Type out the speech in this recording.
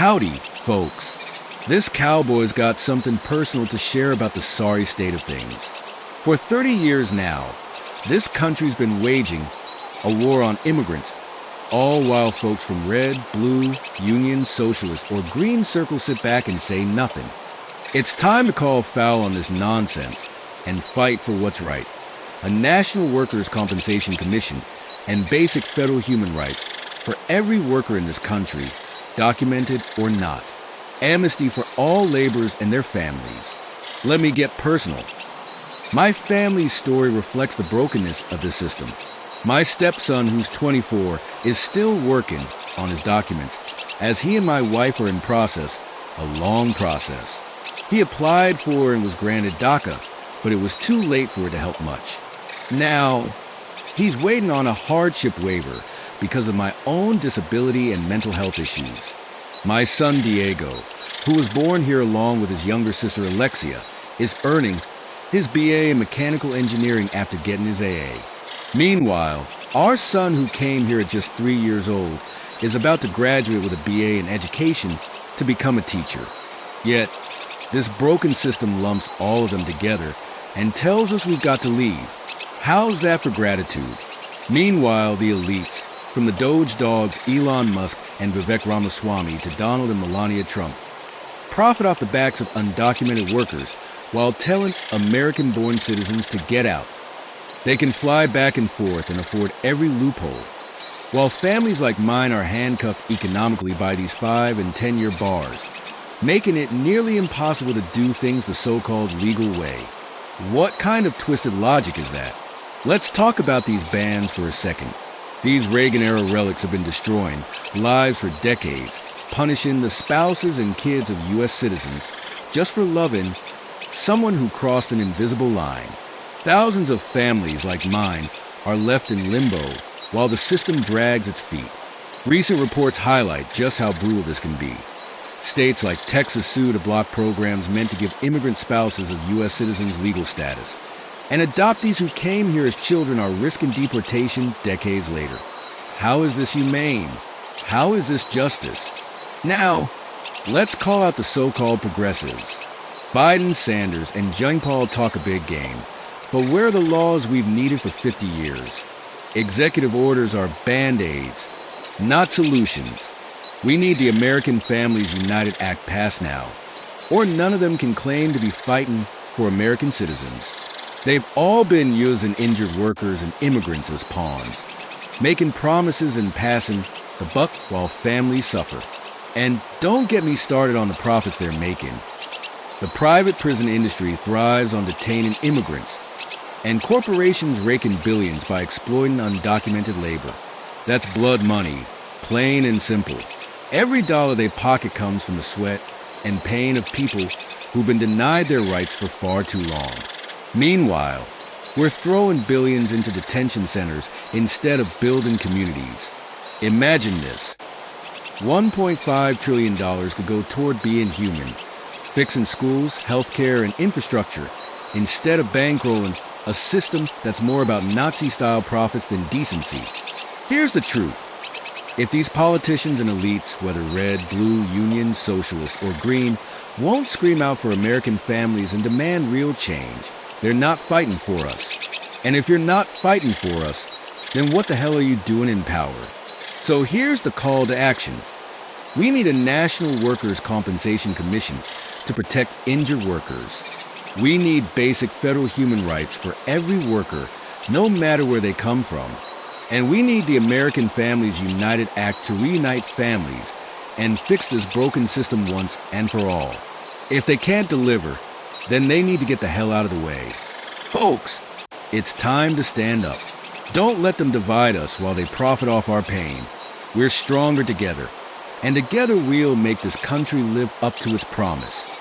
Howdy, folks. This cowboy's got something personal to share about the sorry state of things. For 30 years now, this country's been waging a war on immigrants, all while folks from red, blue, union, socialist, or green circles sit back and say nothing. It's time to call foul on this nonsense and fight for what's right. A National Workers' Compensation Commission and basic federal human rights for every worker in this country, documented or not. Amnesty for all laborers and their families. Let me get personal. My family's story reflects the brokenness of the system. My stepson, who's 24, is still working on his documents, as he and my wife are in process, a long process. He applied for and was granted DACA, but it was too late for it to help much. Now, he's waiting on a hardship waiver because of my own disability and mental health issues. My son Diego, who was born here along with his younger sister Alexia, is earning his BA in mechanical engineering after getting his AA. Meanwhile, our son, who came here at just 3 years old, is about to graduate with a BA in education to become a teacher. Yet, this broken system lumps all of them together and tells us we've got to leave. How's that for gratitude? Meanwhile, the elites, from the Doge dogs Elon Musk and Vivek Ramaswamy to Donald and Melania Trump, profit off the backs of undocumented workers while telling American-born citizens to get out. They can fly back and forth and afford every loophole, while families like mine are handcuffed economically by these 5- and 10-year bars, making it nearly impossible to do things the so-called legal way. What kind of twisted logic is that? Let's talk about these bans for a second. These Reagan-era relics have been destroying lives for decades, punishing the spouses and kids of U.S. citizens just for loving someone who crossed an invisible line. Thousands of families like mine are left in limbo while the system drags its feet. Recent reports highlight just how brutal this can be. States like Texas sue to block programs meant to give immigrant spouses of U.S. citizens legal status. And adoptees who came here as children are risking deportation decades later. How is this humane? How is this justice? Now, let's call out the so-called progressives. Biden, Sanders, and John Paul talk a big game. But where are the laws we've needed for 50 years? Executive orders are band-aids, not solutions. We need the American Families United Act passed now, or none of them can claim to be fighting for American citizens. They've all been using injured workers and immigrants as pawns, making promises and passing the buck while families suffer. And don't get me started on the profits they're making. The private prison industry thrives on detaining immigrants, and corporations rake in billions by exploiting undocumented labor. That's blood money, plain and simple. Every dollar they pocket comes from the sweat and pain of people who've been denied their rights for far too long. Meanwhile, we're throwing billions into detention centers instead of building communities. Imagine this. $1.5 trillion could go toward being human, fixing schools, healthcare, and infrastructure, instead of bankrolling a system that's more about Nazi-style profits than decency. Here's the truth. If these politicians and elites, whether red, blue, union, socialist, or green, won't scream out for American families and demand real change, they're not fighting for us. And if you're not fighting for us, then what the hell are you doing in power? So here's the call to action. We need a National Workers' Compensation Commission to protect injured workers. We need basic federal human rights for every worker, no matter where they come from. And we need the American Families United Act to reunite families and fix this broken system once and for all. If they can't deliver, then they need to get the hell out of the way. Folks, it's time to stand up. Don't let them divide us while they profit off our pain. We're stronger together, and together we'll make this country live up to its promise.